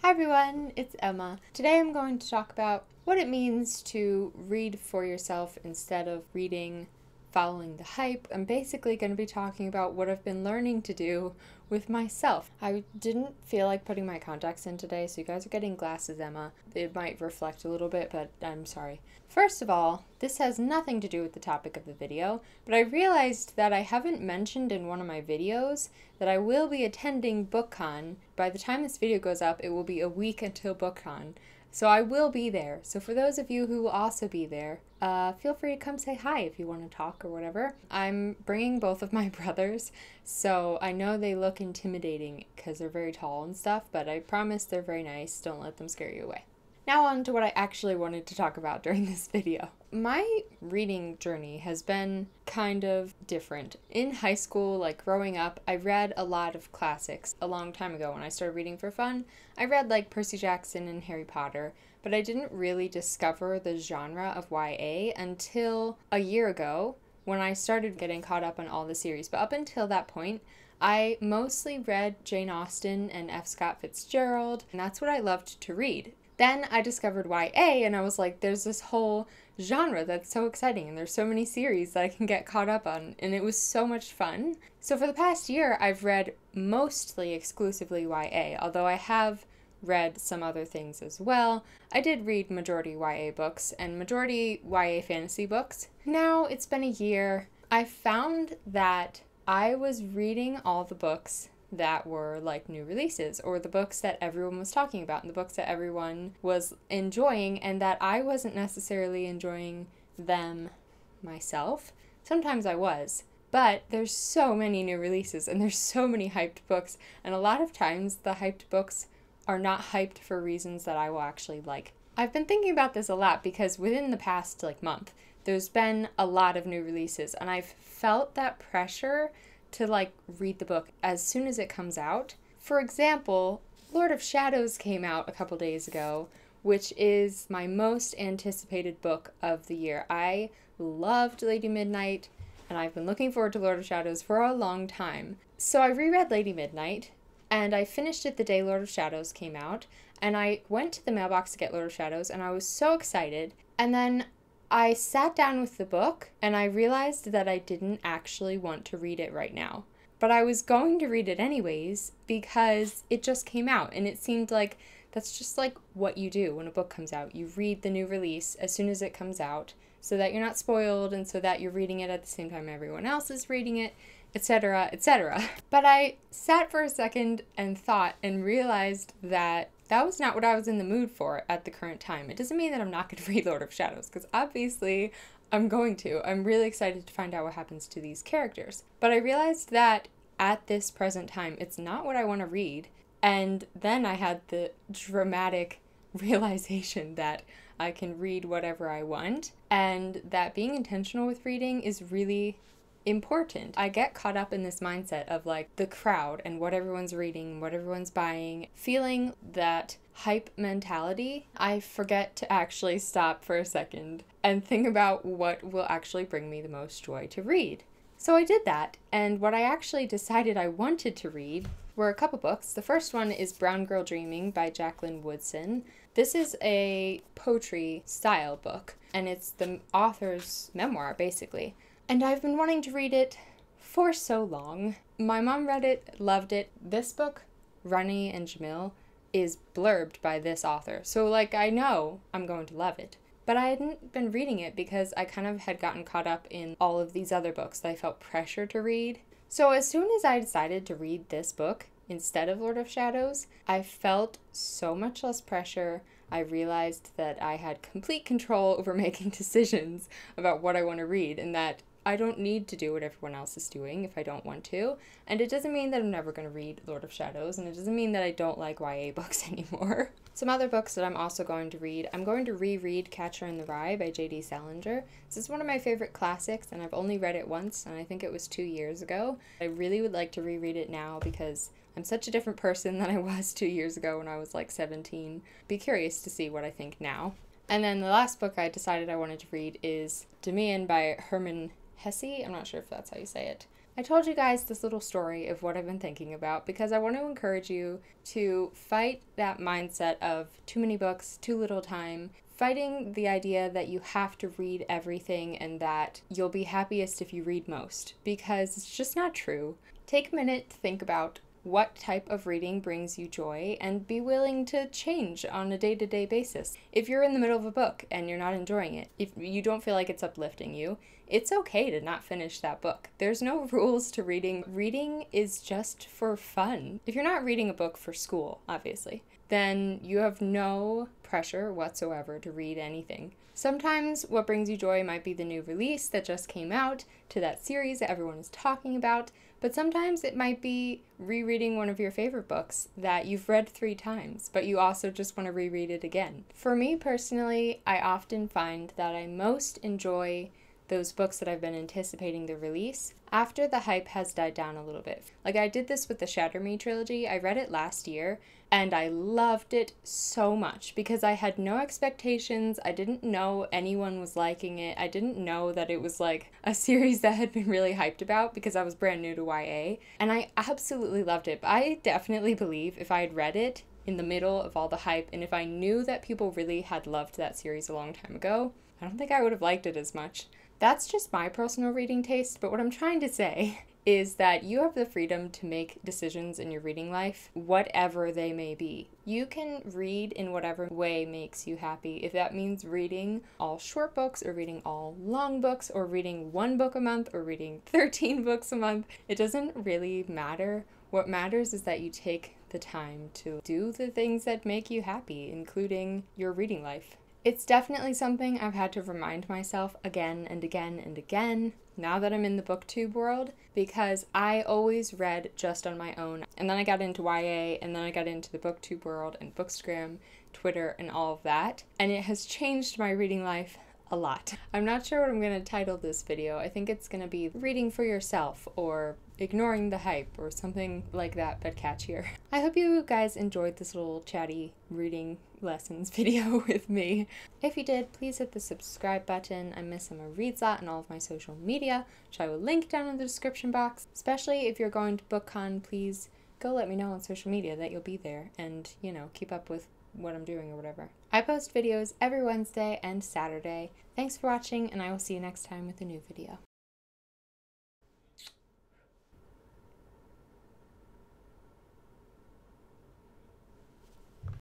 Hi everyone, it's Emma. Today I'm going to talk about what it means to read for yourself instead of reading following the hype. I'm basically going to be talking about what I've been learning to do with myself. I didn't feel like putting my contacts in today, so you guys are getting glasses, Emma. It might reflect a little bit, but I'm sorry. First of all, this has nothing to do with the topic of the video, but I realized that I haven't mentioned in one of my videos that I will be attending bookcon. By the time this video goes up, it will be a week until bookcon. So I will be there. So for those of you who will also be there, feel free to come say hi if you want to talk or whatever. I'm bringing both of my brothers, so I know they look intimidating because they're very tall and stuff, but I promise they're very nice. Don't let them scare you away. Now on to what I actually wanted to talk about during this video. My reading journey has been kind of different. In high school, like growing up, I read a lot of classics. A long time ago when I started reading for fun, I read like Percy Jackson and Harry Potter, but I didn't really discover the genre of YA until a year ago when I started getting caught up on all the series. But up until that point, I mostly read Jane Austen and F. Scott Fitzgerald, and that's what I loved to read. Then I discovered YA and I was like, there's this whole genre that's so exciting and there's so many series that I can get caught up on, and it was so much fun. So for the past year, I've read mostly exclusively YA, although I have read some other things as well. I did read majority YA books and majority YA fantasy books. Now it's been a year. I found that I was reading all the books that were like new releases, or the books that everyone was talking about and the books that everyone was enjoying, and that I wasn't necessarily enjoying them myself. Sometimes I was, but there's so many new releases and there's so many hyped books, and a lot of times the hyped books are not hyped for reasons that I will actually like. I've been thinking about this a lot because within the past month there's been a lot of new releases, and I've felt that pressure to read the book as soon as it comes out. For example, Lord of Shadows came out a couple days ago, which is my most anticipated book of the year. I loved Lady Midnight, and I've been looking forward to Lord of Shadows for a long time. So I reread Lady Midnight, and I finished it the day Lord of Shadows came out, and I went to the mailbox to get Lord of Shadows, and I was so excited, and then I sat down with the book and I realized that I didn't actually want to read it right now. But I was going to read it anyways because it just came out, and it seemed like that's just like what you do when a book comes out. You read the new release as soon as it comes out so that you're not spoiled and so that you're reading it at the same time everyone else is reading it, etc., etc. But I sat for a second and thought and realized that that was not what I was in the mood for at the current time. It doesn't mean that I'm not going to read Lord of Shadows, because obviously I'm going to. I'm really excited to find out what happens to these characters. But I realized that at this present time, it's not what I want to read. And then I had the dramatic realization that I can read whatever I want, and that being intentional with reading is really important. I get caught up in this mindset of the crowd and what everyone's reading, what everyone's buying, feeling that hype mentality. I forget to actually stop for a second and think about what will actually bring me the most joy to read. So I did that, and what I actually decided I wanted to read were a couple books. The first one is Brown Girl Dreaming by Jacqueline Woodson. This is a poetry style book, and it's the author's memoir, basically. And I've been wanting to read it for so long. My mom read it, loved it. This book, Rani and Jamil, is blurbed by this author. So I know I'm going to love it. But I hadn't been reading it because I kind of had gotten caught up in all of these other books that I felt pressure to read. So as soon as I decided to read this book instead of Lord of Shadows, I felt so much less pressure. I realized that I had complete control over making decisions about what I want to read, and that I don't need to do what everyone else is doing if I don't want to. And it doesn't mean that I'm never going to read Lord of Shadows, and it doesn't mean that I don't like YA books anymore. Some other books that I'm also going to read. I'm going to reread Catcher in the Rye by J.D. Salinger. This is one of my favorite classics, and I've only read it once, and I think it was 2 years ago. I really would like to reread it now because I'm such a different person than I was 2 years ago when I was 17. Be curious to see what I think now. And then the last book I decided I wanted to read is Demian by Herman Hesse. I'm not sure if that's how you say it. I told you guys this little story of what I've been thinking about because I want to encourage you to fight that mindset of too many books, too little time, fighting the idea that you have to read everything and that you'll be happiest if you read most, because it's just not true. Take a minute to think about what type of reading brings you joy and be willing to change on a day-to-day basis. If you're in the middle of a book and you're not enjoying it, if you don't feel like it's uplifting you, it's okay to not finish that book. There's no rules to reading. Reading is just for fun. If you're not reading a book for school, obviously, then you have no pressure whatsoever to read anything. Sometimes what brings you joy might be the new release that just came out to that series that everyone is talking about, but sometimes it might be rereading one of your favorite books that you've read 3 times, but you also just want to reread it again. For me personally, I often find that I most enjoy those books that I've been anticipating the release after the hype has died down a little bit. Like I did this with the Shatter Me trilogy. I read it last year and I loved it so much because I had no expectations. I didn't know anyone was liking it. I didn't know that it was like a series that had been really hyped about because I was brand new to YA, and I absolutely loved it. But I definitely believe if I had read it in the middle of all the hype and if I knew that people really had loved that series a long time ago, I don't think I would have liked it as much. That's just my personal reading taste, but what I'm trying to say is that you have the freedom to make decisions in your reading life, whatever they may be. You can read in whatever way makes you happy. If that means reading all short books or reading all long books or reading 1 book a month or reading 13 books a month, it doesn't really matter. What matters is that you take the time to do the things that make you happy, including your reading life. It's definitely something I've had to remind myself again and again and again now that I'm in the booktube world, because I always read just on my own, and then I got into YA, and then I got into the booktube world and Bookstagram, Twitter, and all of that, and it has changed my reading life a lot. I'm not sure what I'm going to title this video. I think it's going to be Reading for Yourself or Ignoring the Hype or something like that, but catchier. I hope you guys enjoyed this little chatty reading lessons video with me. If you did, please hit the subscribe button. I'm Miss Emma Reads Lot on all of my social media, which I will link down in the description box. Especially if you're going to BookCon, please go let me know on social media that you'll be there and, you know, keep up with what I'm doing or whatever. I post videos every Wednesday and Saturday. Thanks for watching, and I will see you next time with a new video.